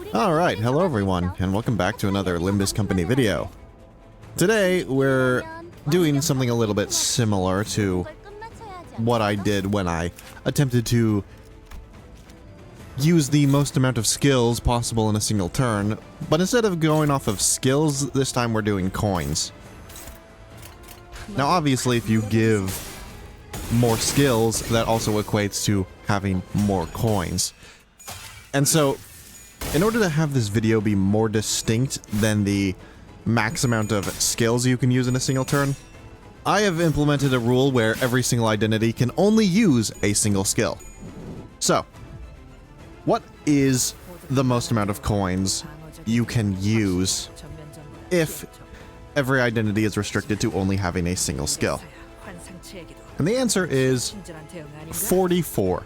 Alright, hello everyone, and welcome back to another Limbus Company video. Today, we're doing something a little bit similar to what I did when I attempted to use the most amount of skills possible in a single turn, but instead of going off of skills, this time we're doing coins. Now obviously, if you give more skills, that also equates to having more coins. And so, in order to have this video be more distinct than the max amount of skills you can use in a single turn, I have implemented a rule where every single identity can only use a single skill. So, what is the most amount of coins you can use if every identity is restricted to only having a single skill? And the answer is 44.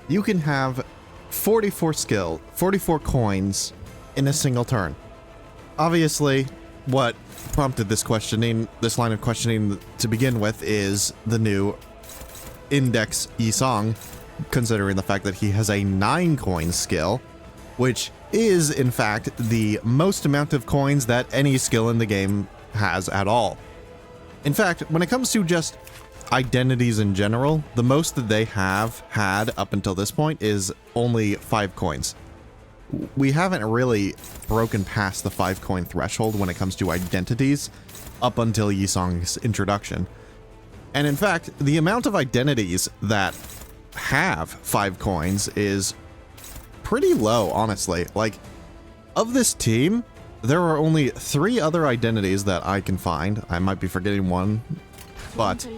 You can have 44 coins in a single turn. Obviously, what prompted this line of questioning to begin with is the new Index Yisong, considering the fact that he has a 9 coin skill, which is in fact the most amount of coins that any skill in the game has at all. In fact, when it comes to just identities in general, the most that they have had up until this point is only 5 coins. We haven't really broken past the 5 coin threshold when it comes to identities up until Yisong's introduction. And in fact, the amount of identities that have 5 coins is pretty low, honestly. Like, of this team, there are only 3 other identities that I can find. I might be forgetting one, but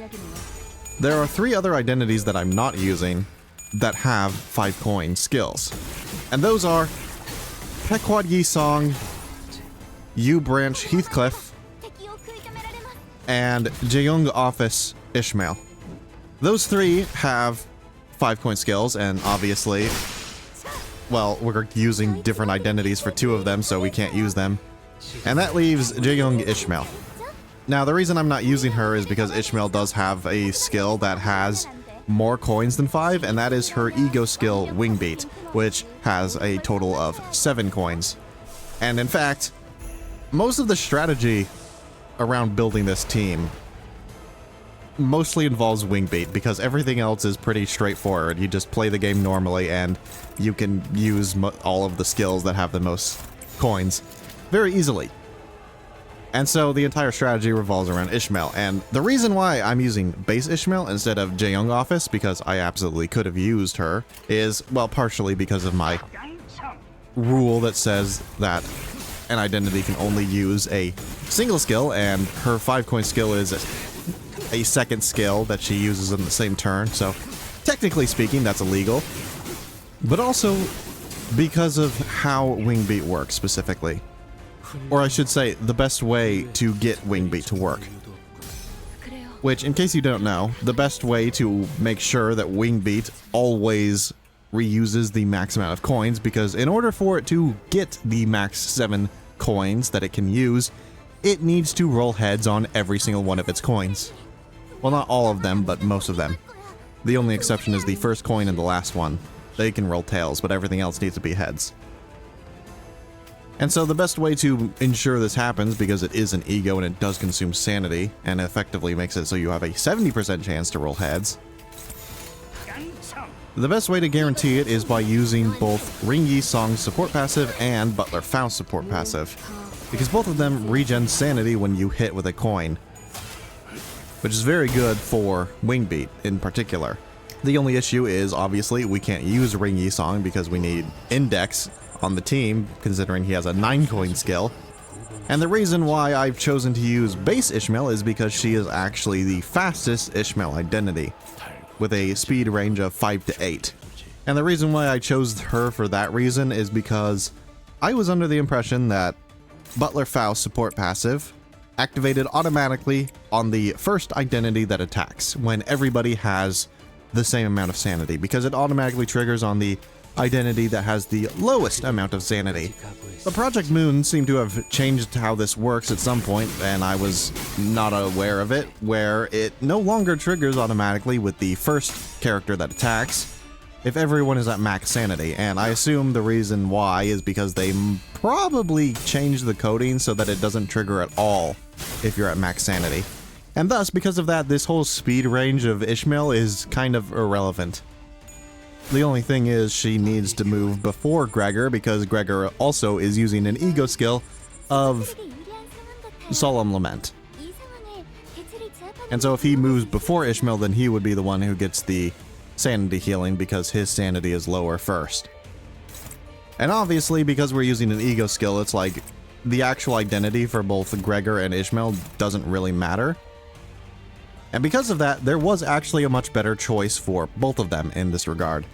there are 3 other identities that I'm not using that have 5 coin skills. And those are Pequod Yisong, U-Branch Heathcliff, and Jeong Office Ishmael. Those 3 have 5 coin skills, and obviously, well, we're using different identities for 2 of them, so we can't use them. And that leaves Jeong Ishmael. Now, the reason I'm not using her is because Ishmael does have a skill that has more coins than 5, and that is her ego skill, Wingbeat, which has a total of 7 coins. And in fact, most of the strategy around building this team mostly involves Wingbeat, because everything else is pretty straightforward. You just play the game normally, and you can use all of the skills that have the most coins very easily. And so the entire strategy revolves around Ishmael, and the reason why I'm using base Ishmael instead of Jeong Office, because I absolutely could have used her, is, well, partially because of my rule that says that an identity can only use a single skill, and her 5 coin skill is a second skill that she uses in the same turn, so technically speaking, that's illegal. But also because of how Wingbeat works specifically. Or I should say, the best way to get Wingbeat to work. Which, in case you don't know, the best way to make sure that Wingbeat always reuses the max amount of coins, because in order for it to get the max 7 coins that it can use, it needs to roll heads on every single one of its coins. Well, not all of them, but most of them. The only exception is the first coin and the last one. They can roll tails, but everything else needs to be heads. And so the best way to ensure this happens, because it is an ego and it does consume sanity, and effectively makes it so you have a 70% chance to roll heads, the best way to guarantee it is by using both Ring Yisong's support passive and Butler Faust's support passive, because both of them regen sanity when you hit with a coin, which is very good for Wingbeat in particular. The only issue is, obviously, we can't use Ring Yisong because we need Index on the team, considering he has a 9 coin skill. And the reason why I've chosen to use base Ishmael is because she is actually the fastest Ishmael identity, with a speed range of 5 to 8. And the reason why I chose her for that reason is because I was under the impression that Butler Faust support passive activated automatically on the first identity that attacks, when everybody has the same amount of sanity, because it automatically triggers on the identity that has the lowest amount of sanity. But Project Moon seemed to have changed how this works at some point, and I was not aware of it, where it no longer triggers automatically with the first character that attacks, if everyone is at max sanity, and I assume the reason why is because they probably changed the coding so that it doesn't trigger at all if you're at max sanity. And thus, because of that, this whole speed range of Ishmael is kind of irrelevant. The only thing is she needs to move before Gregor because Gregor also is using an ego skill of solemn lament. And so if he moves before Ishmael, then he would be the one who gets the sanity healing because his sanity is lower first. And obviously, because we're using an ego skill, it's like the actual identity for both Gregor and Ishmael doesn't really matter. And because of that, there was actually a much better choice for both of them in this regard.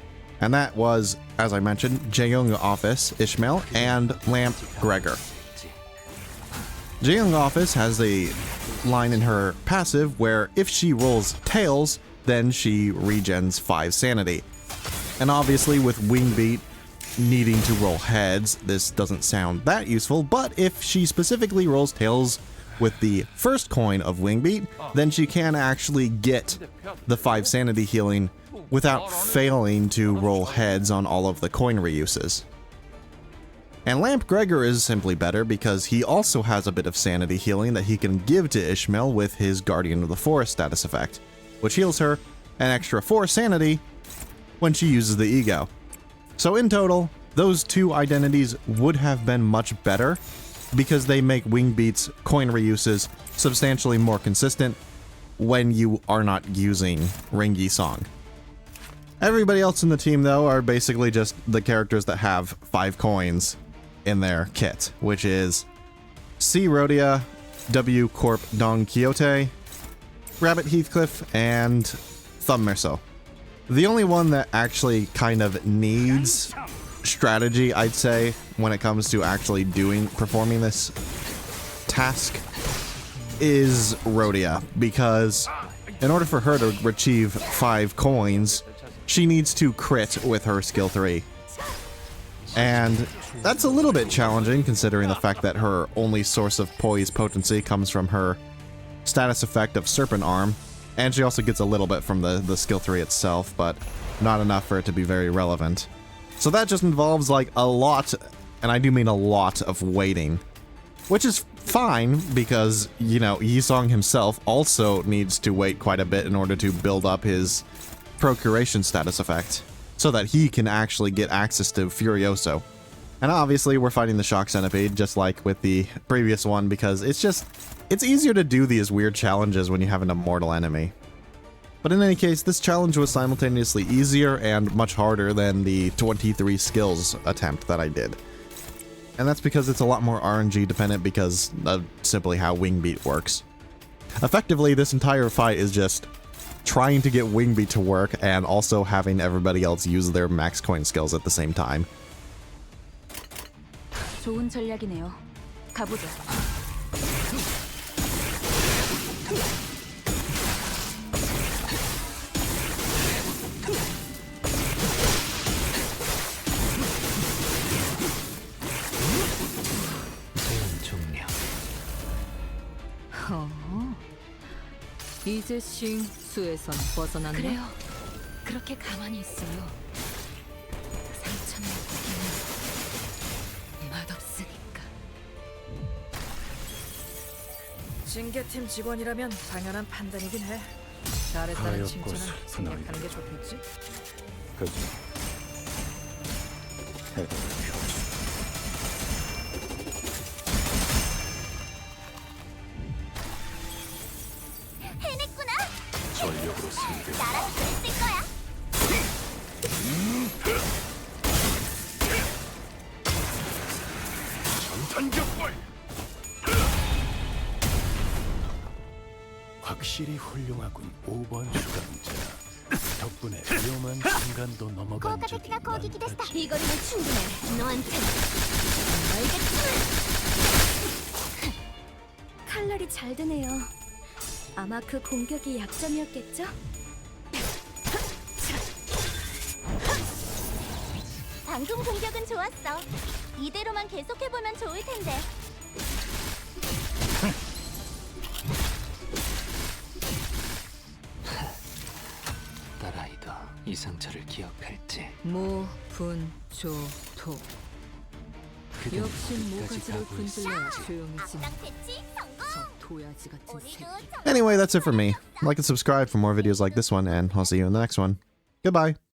And that was, as I mentioned, Jaeyoung Office, Ishmael, and Lamp, Gregor. Jaeyoung Office has a line in her passive where if she rolls tails, then she regens 5 sanity. And obviously with wingbeat needing to roll heads, this doesn't sound that useful, but if she specifically rolls tails with the first coin of wingbeat, then she can actually get the 5 sanity healing without failing to roll heads on all of the coin reuses. And Lamp Gregor is simply better because he also has a bit of sanity healing that he can give to Ishmael with his Guardian of the Forest status effect, which heals her an extra 4 sanity when she uses the ego. So in total, those two identities would have been much better because they make wingbeat's coin reuses substantially more consistent when you are not using Ringy Song. Everybody else in the team, though, are basically just the characters that have 5 coins in their kit, which is C. Rhodia, W. Corp Don Quixote, Rabbit Heathcliff, and Thumb Merceau. The only one that actually kind of needs strategy, I'd say, when it comes to actually performing this task is Rhodia, because in order for her to achieve 5 coins, she needs to crit with her skill 3. And that's a little bit challenging considering the fact that her only source of poise potency comes from her status effect of Serpent Arm, and she also gets a little bit from the skill 3 itself, but not enough for it to be very relevant. So that just involves like a lot, and I do mean a lot, of waiting. Which is fine because, you know, Yisong himself also needs to wait quite a bit in order to build up his procuration status effect, so that he can actually get access to Furioso. And obviously we're fighting the Shock Centipede just like with the previous one because it's easier to do these weird challenges when you have an immortal enemy. But in any case, this challenge was simultaneously easier and much harder than the 23 skills attempt that I did. And that's because it's a lot more RNG dependent because of simply how wingbeat works. Effectively, this entire fight is just trying to get wingbeat to work and also having everybody else use their max coin skills at the same time. 좋은 전략이네요. 가보죠. 이제 수에선 벗어났네. 그래요. 그렇게 가만히 있어요. 상처는 맛없으니까. 징계팀 직원이라면 당연한 판단이긴 해. 잘했다는 칭찬은 생략하는 게 좋겠지? 그지. 해냈구나. 전력으로 승리. 나랑 쓸 거야. 전탄격발. 확실히 훌륭하군. 5번 수감자. 덕분에 위험한 순간도 넘어간 적이 고가베트가 거기기 됐다. 많았지. 이 거리는 충분해. 너한테 알겠지만 칼날이 잘 드네요. 아마 그 공격이 약점이었겠죠? 방금 공격은 좋았어. 이대로만 계속해보면 좋을 텐데. 딸아이다. 이 상처를 기억할지. 모, 분, 조, 토. 그대는 역시 어디까지 모가지를 가고 흔들려야 있을지. 조용해지는 악당 퇴치 성공. 저 도야지 같은 우리도 새끼. Anyway, that's it for me. Like and subscribe for more videos like this one, and I'll see you in the next one. Goodbye.